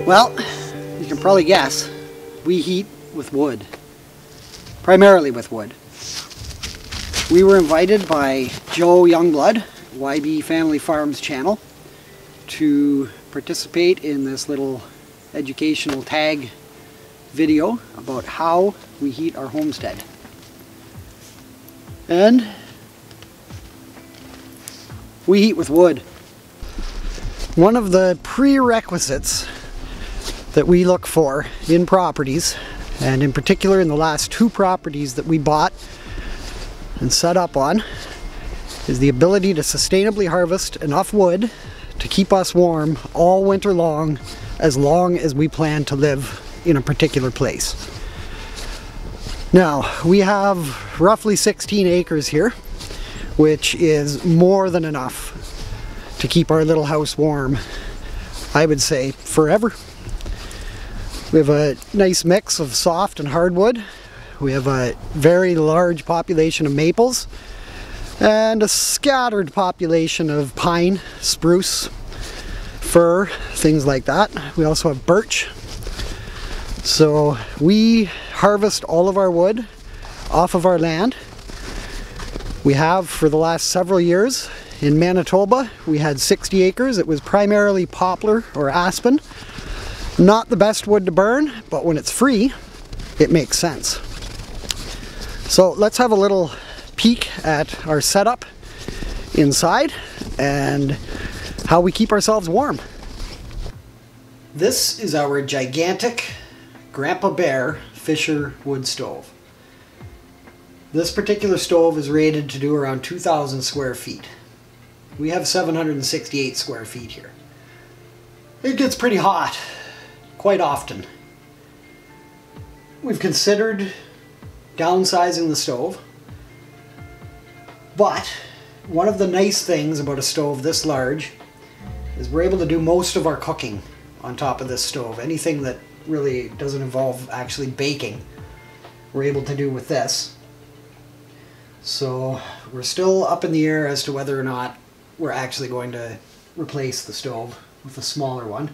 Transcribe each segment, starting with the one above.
Well, you can probably guess, we heat with wood. Primarily with wood. We were invited by Joe Youngblood, YB Family Farms channel, to participate in this little educational tag video about how we heat our homestead. And we heat with wood. One of the prerequisites that we look for in properties, and in particular in the last 2 properties that we bought and set up on, is the ability to sustainably harvest enough wood to keep us warm all winter long as we plan to live in a particular place. Now, we have roughly 16 acres here, which is more than enough to keep our little house warm, I would say, forever. We have a nice mix of soft and hardwood. We have a very large population of maples and a scattered population of pine, spruce, fir, things like that. We also have birch. So we harvest all of our wood off of our land. We have for the last several years. In Manitoba, we had 60 acres. It was primarily poplar or aspen. Not the best wood to burn, but when it's free, it makes sense. So let's have a little peek at our setup inside and how we keep ourselves warm. This is our gigantic Grandpa Bear Fisher wood stove. This particular stove is rated to do around 2,000 square feet. We have 768 square feet here. It gets pretty hot quite often. We've considered downsizing the stove, but one of the nice things about a stove this large is we're able to do most of our cooking on top of this stove. Anything that really doesn't involve actually baking, we're able to do with this. So we're still up in the air as to whether or not we're actually going to replace the stove with a smaller one.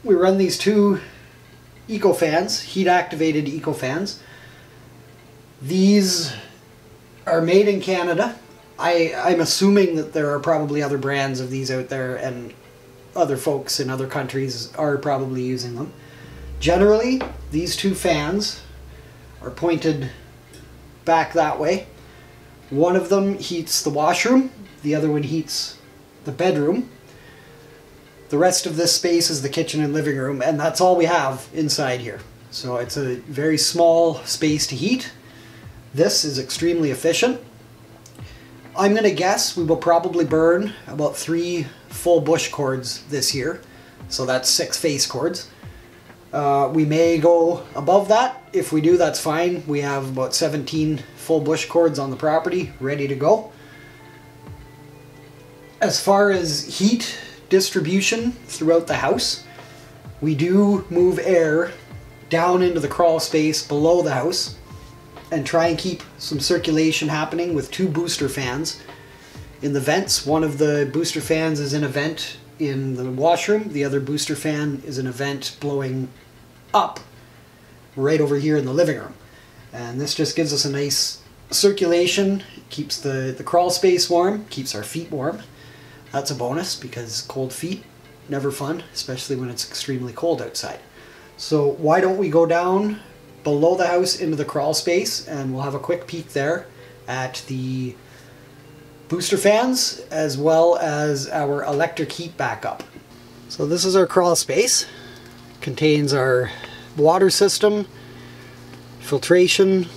We run these 2 eco fans, heat activated eco fans. These are made in Canada. I'm assuming that there are probably other brands of these out there, and other folks in other countries are probably using them. Generally, these 2 fans are pointed back that way. One of them heats the washroom, the other one heats the bedroom. The rest of this space is the kitchen and living room, and that's all we have inside here. So it's a very small space to heat. This is extremely efficient. I'm going to guess we will probably burn about 3 full bush cords this year. So that's 6 face cords. We may go above that. If we do, that's fine. We have about 17 full bush cords on the property ready to go. As far as heat distribution throughout the house, we do move air down into the crawl space below the house and try and keep some circulation happening with 2 booster fans in the vents. One of the booster fans is in a vent in the washroom. The other booster fan is in a vent blowing up right over here in the living room. And this just gives us a nice circulation, keeps the crawl space warm, keeps our feet warm. That's a bonus because cold feet, never fun, especially when it's extremely cold outside. So why don't we go down below the house into the crawl space, and we'll have a quick peek there at the booster fans as well as our electric heat backup. So this is our crawl space. Contains our water system, filtration.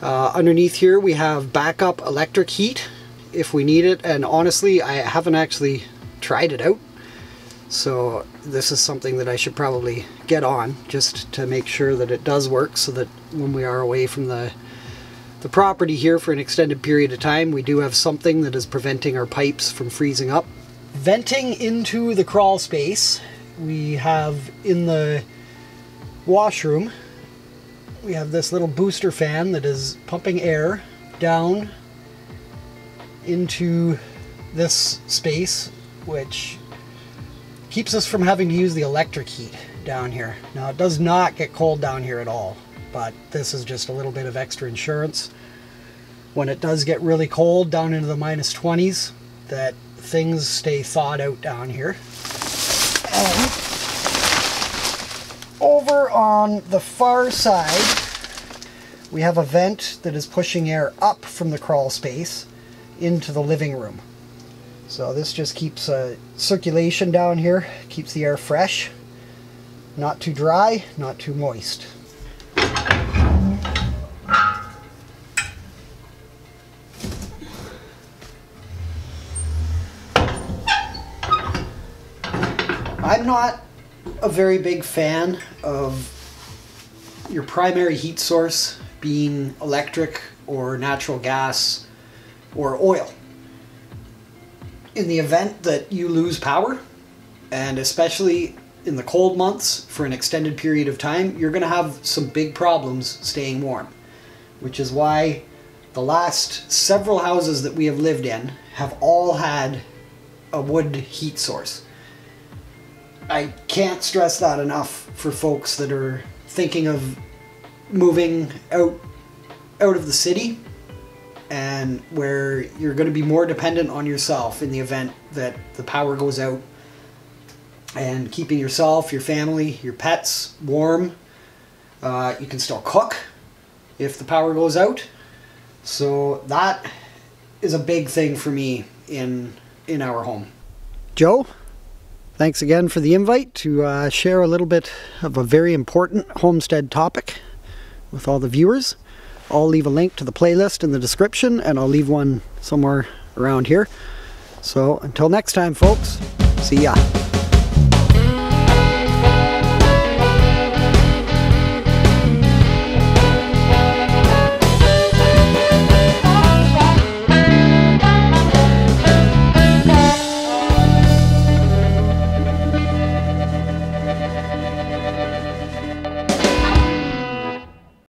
Underneath here we have backup electric heat if we need it, and honestly I haven't actually tried it out, so this is something that I should probably get on just to make sure that it does work, so that when we are away from the property here for an extended period of time, we do have something that is preventing our pipes from freezing up. Venting into the crawl space, we have in the washroom, we have this little booster fan that is pumping air down into this space, which keeps us from having to use the electric heat down here. Now it does not get cold down here at all, but this is just a little bit of extra insurance. When it does get really cold down into the -20s, that things stay thawed out down here. And over on the far side, we have a vent that is pushing air up from the crawl space into the living room. So this just keeps circulation down here, keeps the air fresh, not too dry, not too moist. I'm not a very big fan of your primary heat source being electric or natural gas or oil. In the event that you lose power, and especially in the cold months for an extended period of time, you're going to have some big problems staying warm, which is why the last several houses that we have lived in have all had a wood heat source. I can't stress that enough for folks that are thinking of moving out of the city, and where you're going to be more dependent on yourself in the event that the power goes out, and keeping yourself, your family, your pets warm. You can still cook if the power goes out. So that is a big thing for me in our home. Joe, thanks again for the invite to share a little bit of a very important homestead topic with all the viewers. I'll leave a link to the playlist in the description, and I'll leave one somewhere around here. So until next time, folks, see ya.